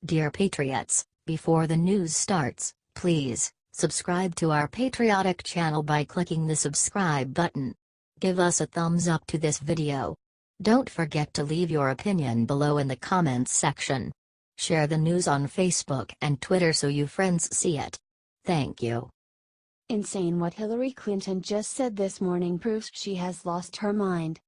Dear Patriots, before the news starts, please subscribe to our patriotic channel by clicking the subscribe button. Give us a thumbs up to this video. Don't forget to leave your opinion below in the comments section. Share the news on Facebook and Twitter so you friends see it. Thank you. Insane what Hillary Clinton just said this morning proves she has lost her mind.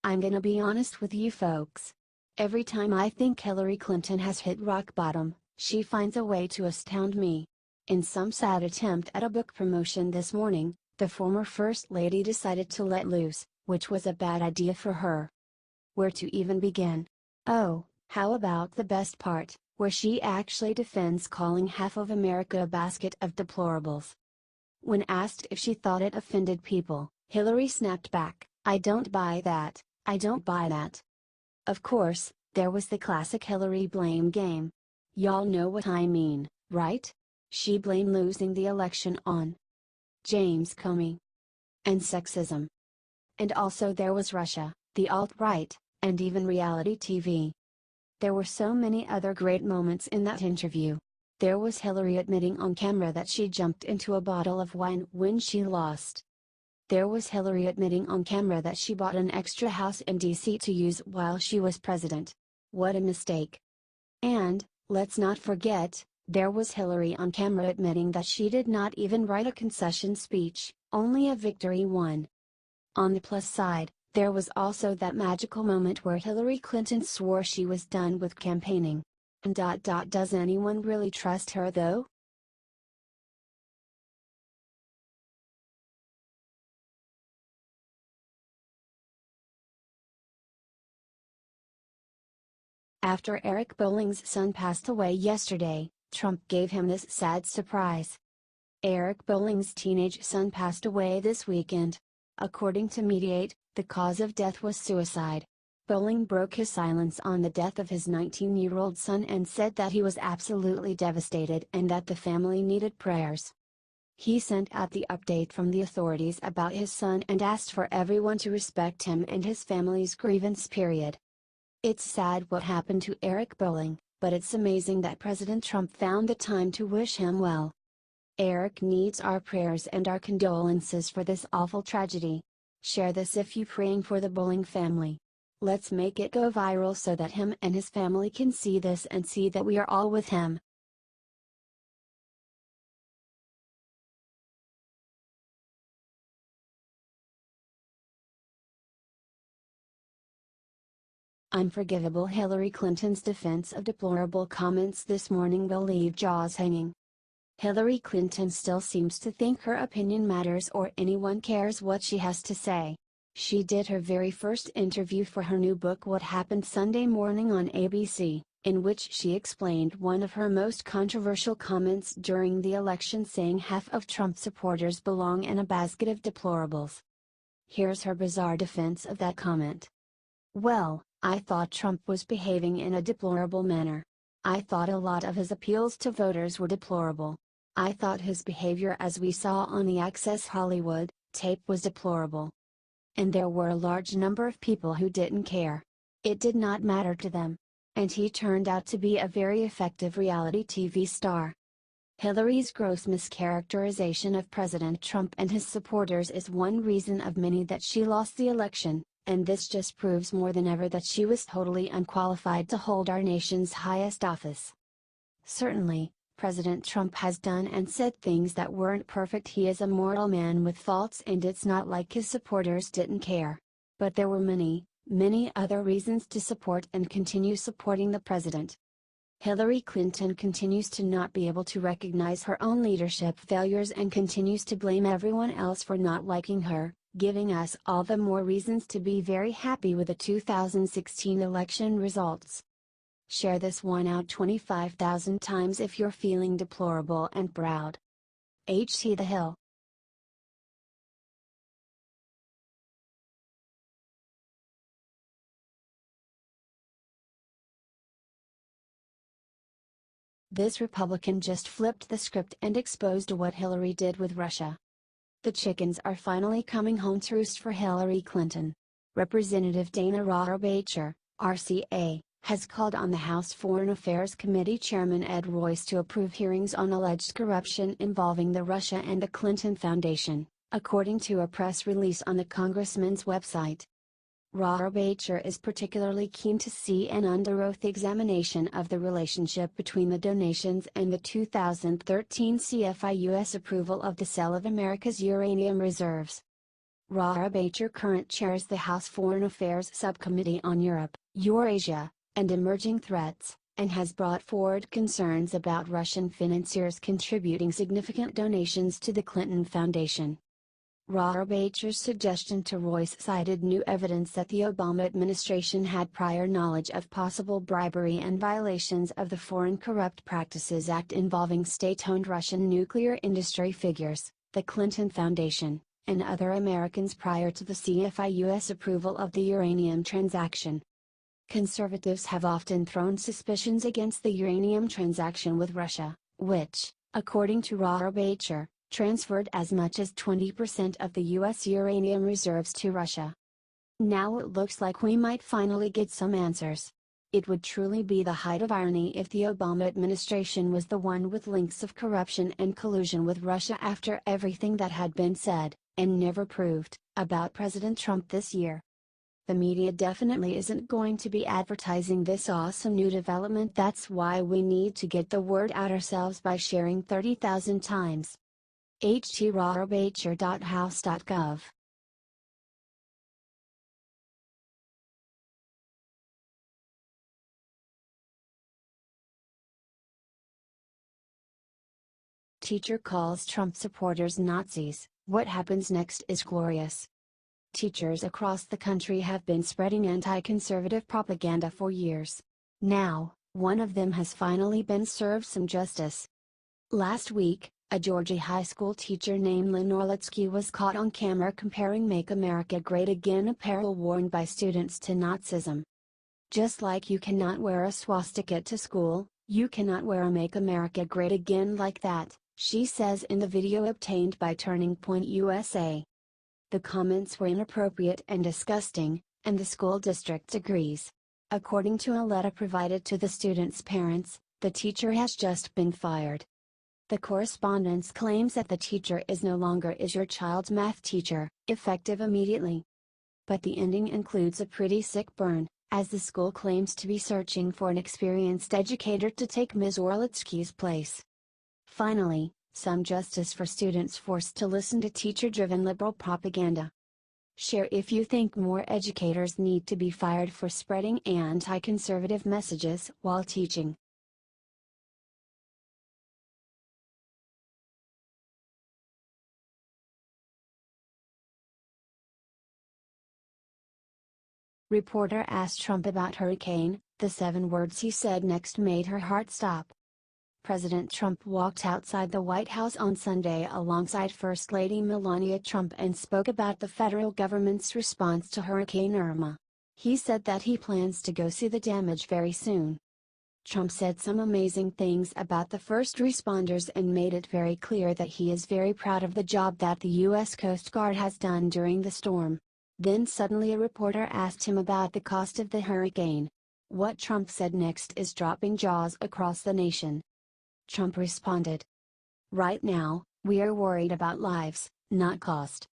I'm gonna be honest with you folks. Every time I think Hillary Clinton has hit rock bottom, she finds a way to astound me. In some sad attempt at a book promotion this morning, the former First Lady decided to let loose, which was a bad idea for her. Where to even begin? Oh, how about the best part, where she actually defends calling half of America a basket of deplorables. When asked if she thought it offended people, Hillary snapped back, "I don't buy that, I don't buy that." Of course, there was the classic Hillary blame game. Y'all know what I mean, right? She blamed losing the election on James Comey and sexism. And also there was Russia, the alt-right, and even reality TV. There were so many other great moments in that interview. There was Hillary admitting on camera that she jumped into a bottle of wine when she lost. There was Hillary admitting on camera that she bought an extra house in DC to use while she was president. What a mistake. And, let's not forget, there was Hillary on camera admitting that she did not even write a concession speech, only a victory one. On the plus side, there was also that magical moment where Hillary Clinton swore she was done with campaigning. Does anyone really trust her though? After Eric Bollings' son passed away yesterday, Trump gave him this sad surprise. Eric Bollings' teenage son passed away this weekend. According to Mediate, the cause of death was suicide. Bolling broke his silence on the death of his 19-year-old son and said that he was absolutely devastated and that the family needed prayers. He sent out the update from the authorities about his son and asked for everyone to respect him and his family's grievance period. It's sad what happened to Eric Bolling, but it's amazing that President Trump found the time to wish him well. Eric needs our prayers and our condolences for this awful tragedy. Share this if you're praying for the Bolling family. Let's make it go viral so that him and his family can see this and see that we are all with him. Unforgivable. Hillary Clinton's defense of deplorable comments this morning will leave jaws hanging. Hillary Clinton still seems to think her opinion matters or anyone cares what she has to say. She did her very first interview for her new book What Happened Sunday Morning on ABC, in which she explained one of her most controversial comments during the election, saying half of Trump supporters belong in a basket of deplorables. Here's her bizarre defense of that comment. "Well, I thought Trump was behaving in a deplorable manner. I thought a lot of his appeals to voters were deplorable. I thought his behavior as we saw on the Access Hollywood tape was deplorable. And there were a large number of people who didn't care. It did not matter to them. And he turned out to be a very effective reality TV star." Hillary's gross mischaracterization of President Trump and his supporters is one reason of many that she lost the election, and this just proves more than ever that she was totally unqualified to hold our nation's highest office. Certainly, President Trump has done and said things that weren't perfect. He is a mortal man with faults, and it's not like his supporters didn't care. But there were many, many other reasons to support and continue supporting the president. Hillary Clinton continues to not be able to recognize her own leadership failures and continues to blame everyone else for not liking her, giving us all the more reasons to be very happy with the 2016 election results. Share this one out 25,000 times if you're feeling deplorable and proud. HT The Hill. This Republican just flipped the script and exposed what Hillary did with Russia. The chickens are finally coming home to roost for Hillary Clinton. Representative Dana Rohrabacher, RCA, has called on the House Foreign Affairs Committee Chairman Ed Royce to approve hearings on alleged corruption involving the Russia and the Clinton Foundation, according to a press release on the congressman's website. Rohrabacher is particularly keen to see an under-oath examination of the relationship between the donations and the 2013 CFI-US approval of the sale of America's uranium reserves. Rohrabacher currently chairs the House Foreign Affairs Subcommittee on Europe, Eurasia, and Emerging Threats, and has brought forward concerns about Russian financiers contributing significant donations to the Clinton Foundation. Rohrabacher's suggestion to Royce cited new evidence that the Obama administration had prior knowledge of possible bribery and violations of the Foreign Corrupt Practices Act involving state-owned Russian nuclear industry figures, the Clinton Foundation, and other Americans prior to the CFI-US approval of the uranium transaction. Conservatives have often thrown suspicions against the uranium transaction with Russia, which, according to Rohrabacher, transferred as much as 20% of the U.S. uranium reserves to Russia. Now it looks like we might finally get some answers. It would truly be the height of irony if the Obama administration was the one with links of corruption and collusion with Russia after everything that had been said, and never proved, about President Trump this year. The media definitely isn't going to be advertising this awesome new development. That's why we need to get the word out ourselves by sharing 30,000 times. ht.rohrabacher.house.gov Teacher calls Trump supporters Nazis. What happens next is glorious. Teachers across the country have been spreading anti-conservative propaganda for years. Now, one of them has finally been served some justice. Last week, a Georgia high school teacher named Lynn Orlitsky was caught on camera comparing Make America Great Again apparel worn by students to Nazism. Just like you cannot wear a swastika to school, you cannot wear a Make America Great Again like that, she says in the video obtained by Turning Point USA. The comments were inappropriate and disgusting, and the school district agrees. According to a letter provided to the students' parents, the teacher has just been fired. The correspondence claims that the teacher is no longer your child's math teacher, effective immediately. But the ending includes a pretty sick burn, as the school claims to be searching for an experienced educator to take Ms. Orlitsky's place. Finally, some justice for students forced to listen to teacher-driven liberal propaganda. Share if you think more educators need to be fired for spreading anti-conservative messages while teaching. Reporter asked Trump about hurricane, the 7 words he said next made her heart stop. President Trump walked outside the White House on Sunday alongside First Lady Melania Trump and spoke about the federal government's response to Hurricane Irma. He said that he plans to go see the damage very soon. Trump said some amazing things about the first responders and made it very clear that he is very proud of the job that the U.S. Coast Guard has done during the storm. Then suddenly a reporter asked him about the cost of the hurricane. What Trump said next is dropping jaws across the nation. Trump responded, "Right now, we are worried about lives, not cost.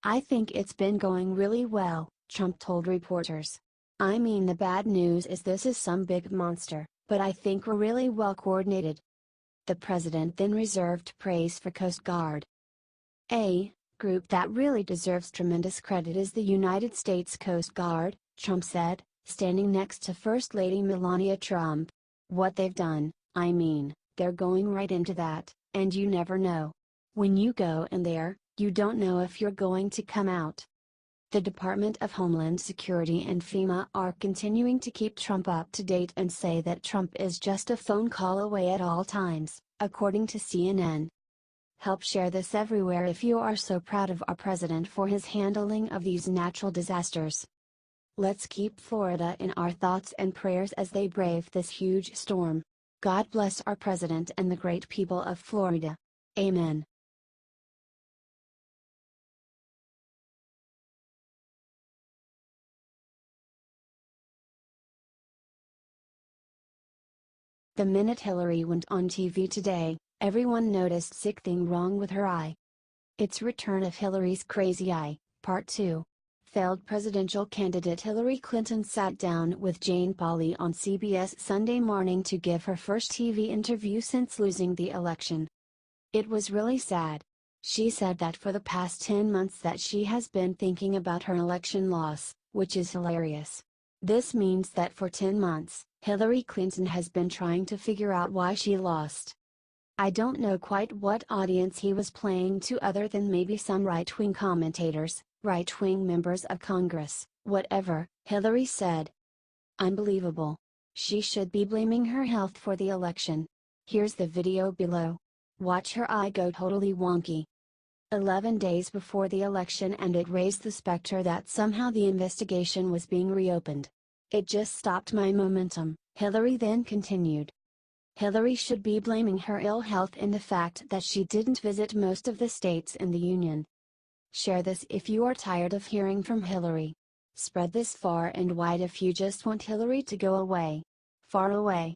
I think it's been going really well," Trump told reporters. "I mean, the bad news is this is some big monster, but I think we're really well coordinated." The president then reserved praise for Coast Guard. A group that really deserves tremendous credit is the United States Coast Guard, Trump said, standing next to First Lady Melania Trump. "What they've done, I mean, they're going right into that, and you never know. When you go in there, you don't know if you're going to come out." The Department of Homeland Security and FEMA are continuing to keep Trump up to date and say that Trump is just a phone call away at all times, according to CNN. Help share this everywhere if you are so proud of our president for his handling of these natural disasters. Let's keep Florida in our thoughts and prayers as they brave this huge storm. God bless our president and the great people of Florida. Amen. The minute Hillary went on TV today, everyone noticed something wrong with her eye. It's return of Hillary's crazy eye, Part 2. Failed presidential candidate Hillary Clinton sat down with Jane Pauley on CBS Sunday morning to give her first TV interview since losing the election. It was really sad. She said that for the past 10 months that she has been thinking about her election loss, which is hilarious. This means that for 10 months, Hillary Clinton has been trying to figure out why she lost. I don't know quite what audience he was playing to other than maybe some right-wing commentators, right-wing members of Congress, whatever, Hillary said. Unbelievable. She should be blaming her health for the election. Here's the video below. Watch her eye go totally wonky. 11 days before the election, and it raised the specter that somehow the investigation was being reopened. It just stopped my momentum, Hillary then continued. Hillary should be blaming her ill health and the fact that she didn't visit most of the states in the union. Share this if you are tired of hearing from Hillary. Spread this far and wide if you just want Hillary to go away. Far away.